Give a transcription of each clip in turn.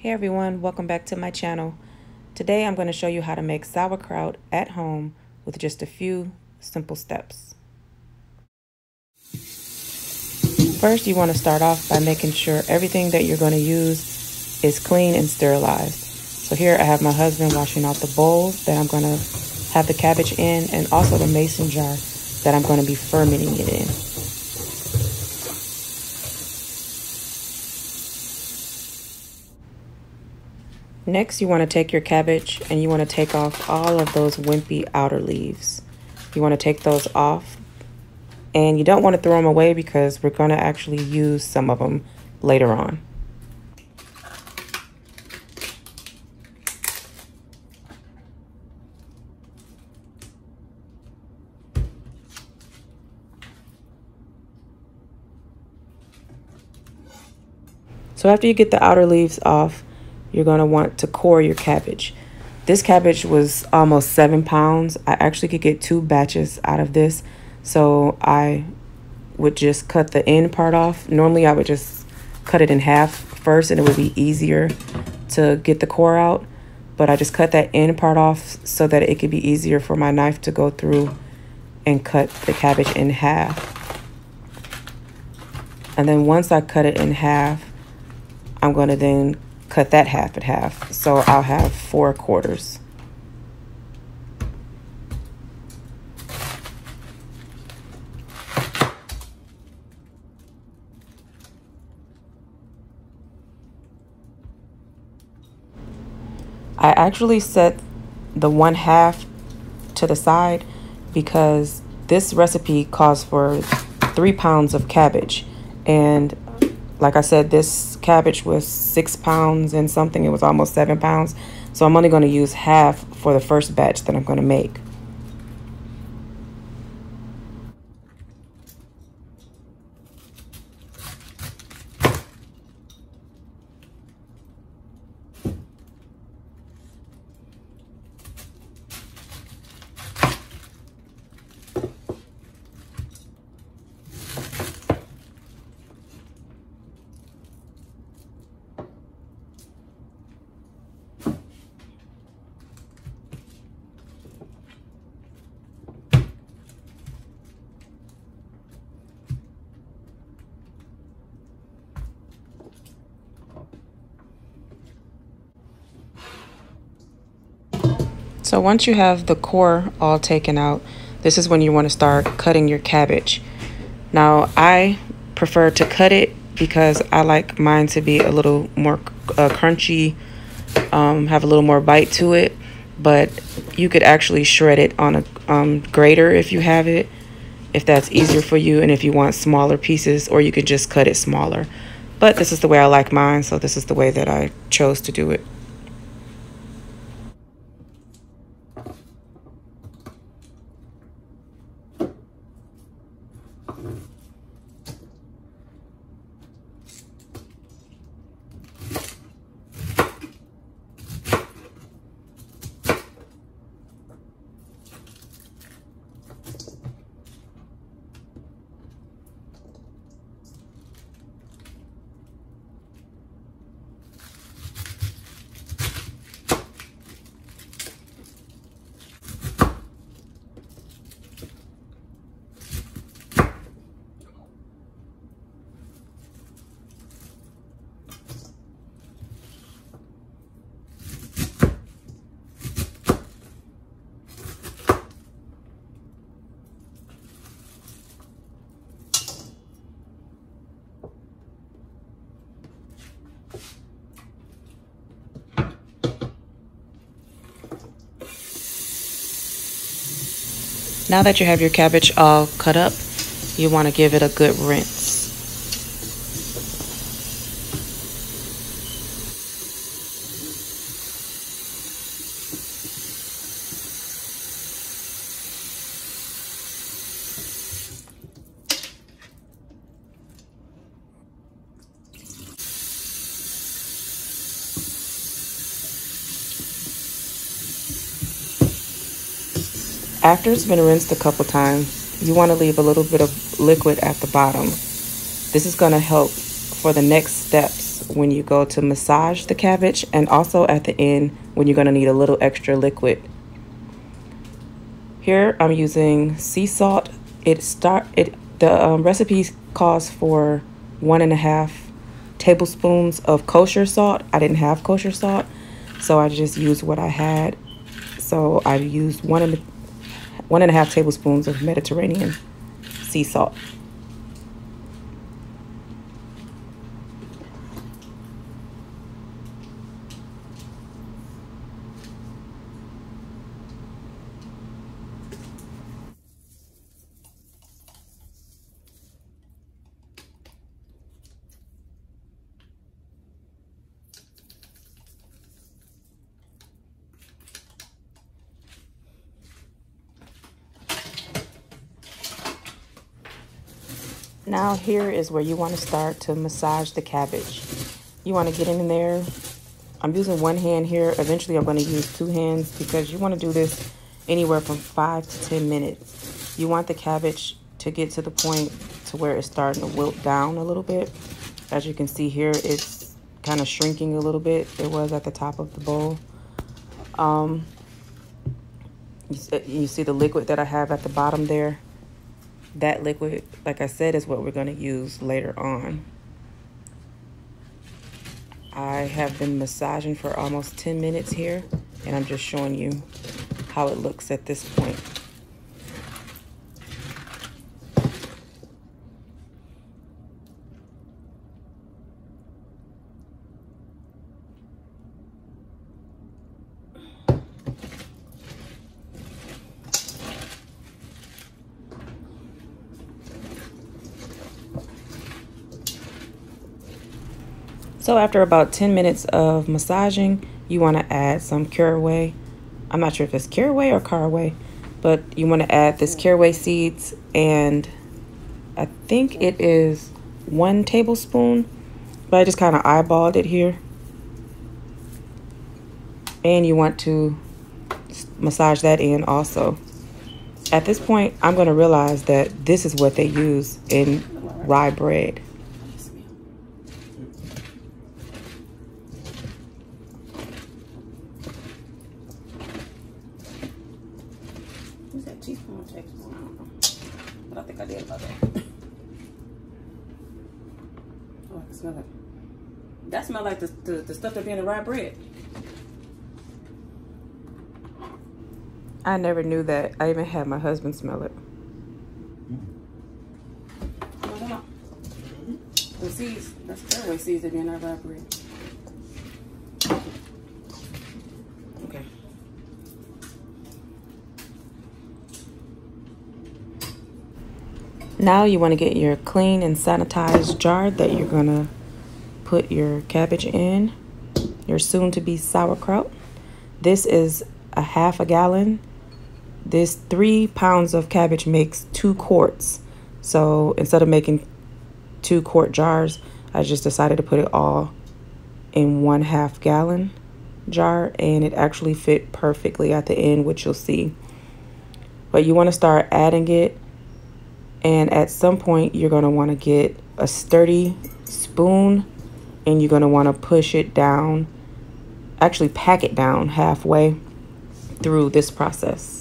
Hey everyone, welcome back to my channel. Today I'm going to show you how to make sauerkraut at home with just a few simple steps. First, you want to start off by making sure everything that you're going to use is clean and sterilized. So here I have my husband washing out the bowls that I'm going to have the cabbage in, and also the mason jar that I'm going to be fermenting it in. Next, you want to take your cabbage and you want to take off all of those wimpy outer leaves. You want to take those off, and you don't want to throw them away because we're going to actually use some of them later on. So after you get the outer leaves off, you're going to want to core your cabbage. This cabbage was almost 7 pounds. I actually could get 2 batches out of this. So I would just cut the end part off. Normally I would just cut it in half first and it would be easier to get the core out. But I just cut that end part off so that it could be easier for my knife to go through and cut the cabbage in half. And then once I cut it in half, I'm going to then cut that half in half, so I'll have 4 quarters. I actually set the 1/2 to the side because this recipe calls for 3 pounds of cabbage, and like I said, this cabbage was 6 pounds and something. It was almost 7 pounds. So I'm only going to use half for the first batch that I'm going to make. So once you have the core all taken out, this is when you want to start cutting your cabbage. Now, I prefer to cut it because I like mine to be a little more crunchy, have a little more bite to it. But you could actually shred it on a grater if you have it, if that's easier for you, and if you want smaller pieces, or you could just cut it smaller. But this is the way I like mine, so this is the way that I chose to do it. Now that you have your cabbage all cut up, you want to give it a good rinse. After it's been rinsed a couple times, you want to leave a little bit of liquid at the bottom. This is going to help for the next steps is when you go to massage the cabbage, and also at the end when you're going to need a little extra liquid. Here I'm using sea salt. The recipe calls for 1.5 tablespoons of kosher salt. I didn't have kosher salt, so I just used what I had. So I used 1.5 tablespoons of Mediterranean sea salt. Now here is where you want to start to massage the cabbage. You want to get in there. I'm using one hand here. Eventually I'm going to use 2 hands because you want to do this anywhere from 5 to 10 minutes. You want the cabbage to get to the point to where it's starting to wilt down a little bit. As you can see here, it's kind of shrinking a little bit. It was at the top of the bowl. You see the liquid that I have at the bottom there? That liquid, like I said, is what we're going to use later on. I have been massaging for almost 10 minutes here, and I'm just showing you how it looks at this point. So after about 10 minutes of massaging, you want to add some caraway. I'm not sure if it's caraway or caraway, but you want to add this caraway seeds, and I think it is 1 tablespoon, but I just kind of eyeballed it here. And you want to massage that in also. At this point, I'm going to realize that this is what they use in rye bread. Teaspoon, tablespoon, I don't know. But I think I did about that. Oh, I can smell it. That smells like the stuff that be in the rye bread. I never knew that. I even had my husband smell it. The seeds, that's caraway seeds that be in our rye bread. Okay. Now you want to get your clean and sanitized jar that you're going to put your cabbage in, your soon-to-be sauerkraut. This is a 1/2 gallon. This 3 pounds of cabbage makes 2 quarts. So instead of making 2 quart jars, I just decided to put it all in 1/2 gallon jar, and it actually fit perfectly at the end, which you'll see. But you want to start adding it. And at some point, you're going to want to get a sturdy spoon, and you're going to want to push it down, actually pack it down halfway through this process.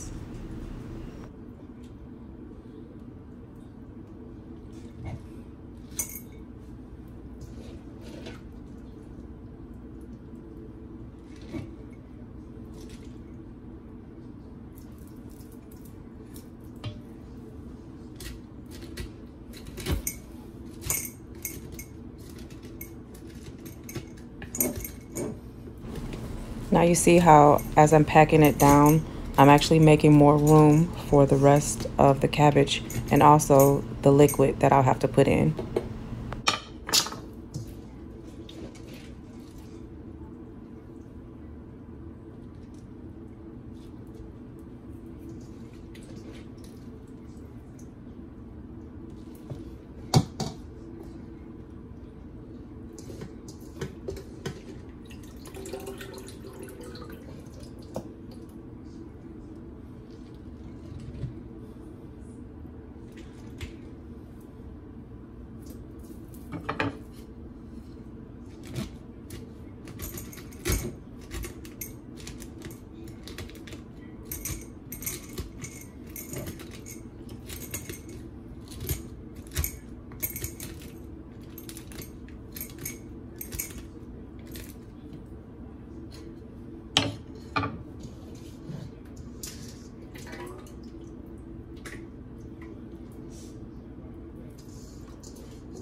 Now you see how as I'm packing it down, I'm actually making more room for the rest of the cabbage and also the liquid that I'll have to put in.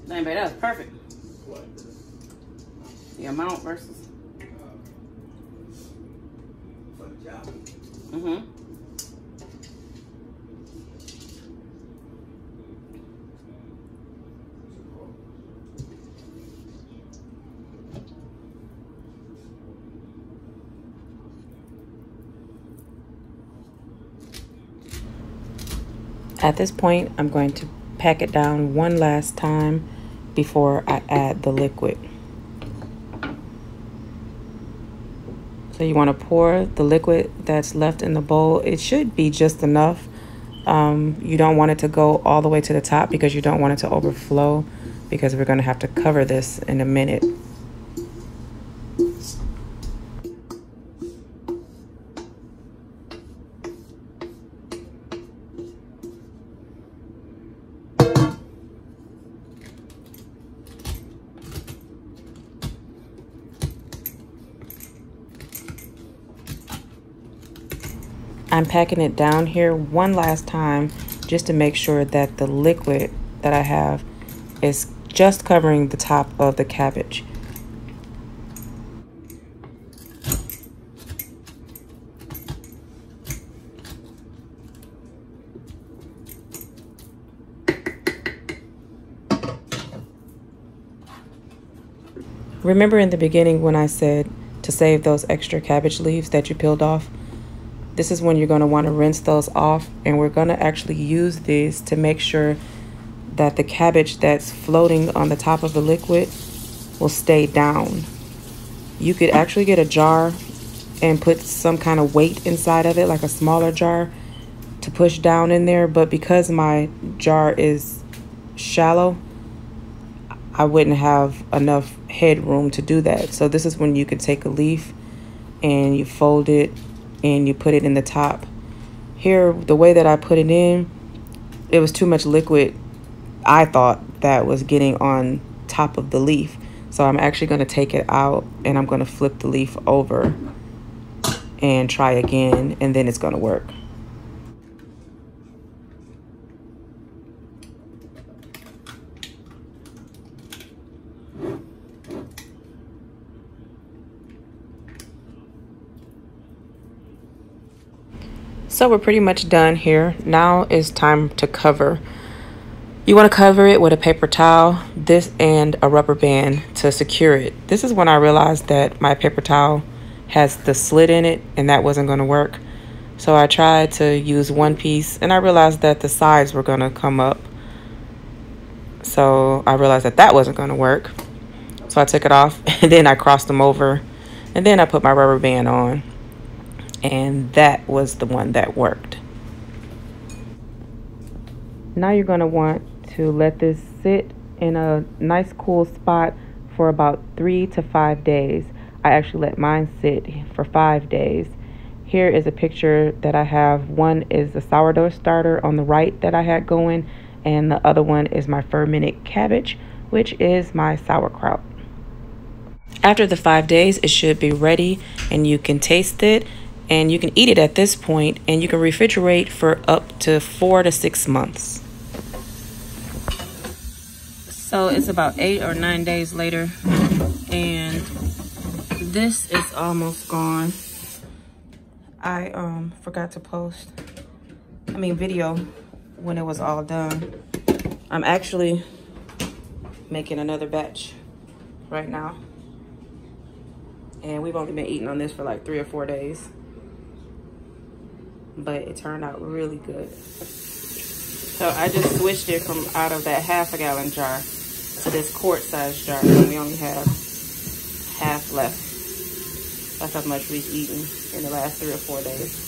Dang, babe, that was perfect. The amount versus. Mm-hmm. At this point, I'm going to pack it down one last time before I add the liquid. So you want to pour the liquid that's left in the bowl. It should be just enough. You don't want it to go all the way to the top because you don't want it to overflow, because we're going to have to cover this in a minute. I'm packing it down here one last time just to make sure that the liquid that I have is just covering the top of the cabbage. Remember in the beginning when I said to save those extra cabbage leaves that you peeled off? This is when you're going to want to rinse those off, and we're going to actually use these to make sure that the cabbage that's floating on the top of the liquid will stay down. You could actually get a jar and put some kind of weight inside of it, like a smaller jar, to push down in there, but because my jar is shallow, I wouldn't have enough headroom to do that. So this is when you could take a leaf and you fold it and you put it in the top. Here, the way that I put it in, it was too much liquid. I thought that was getting on top of the leaf. So I'm actually going to take it out and I'm going to flip the leaf over and try again, and then it's going to work. So we're pretty much done here. Now it's time to cover. You want to cover it with a paper towel, this and a rubber band to secure it. This is when I realized that my paper towel has the slit in it and that wasn't going to work. So I tried to use one piece and I realized that the sides were going to come up. So I realized that that wasn't going to work. So I took it off and then I crossed them over and then I put my rubber band on. And that was the one that worked. Now you're going to want to let this sit in a nice cool spot for about 3 to 5 days. I actually let mine sit for 5 days. Here is a picture that I have. One is the sourdough starter on the right that I had going, and the other one is my fermented cabbage, which is my sauerkraut. After the 5 days, it should be ready and you can taste it. And you can eat it at this point, and you can refrigerate for up to 4 to 6 months. So it's about 8 or 9 days later, and this is almost gone. I forgot to video when it was all done. I'm actually making another batch right now. And we've only been eating on this for like 3 or 4 days. But it turned out really good. So I just switched it from out of that half-a-gallon jar to this quart-sized jar, and we only have half left. That's how much we've eaten in the last 3 or 4 days.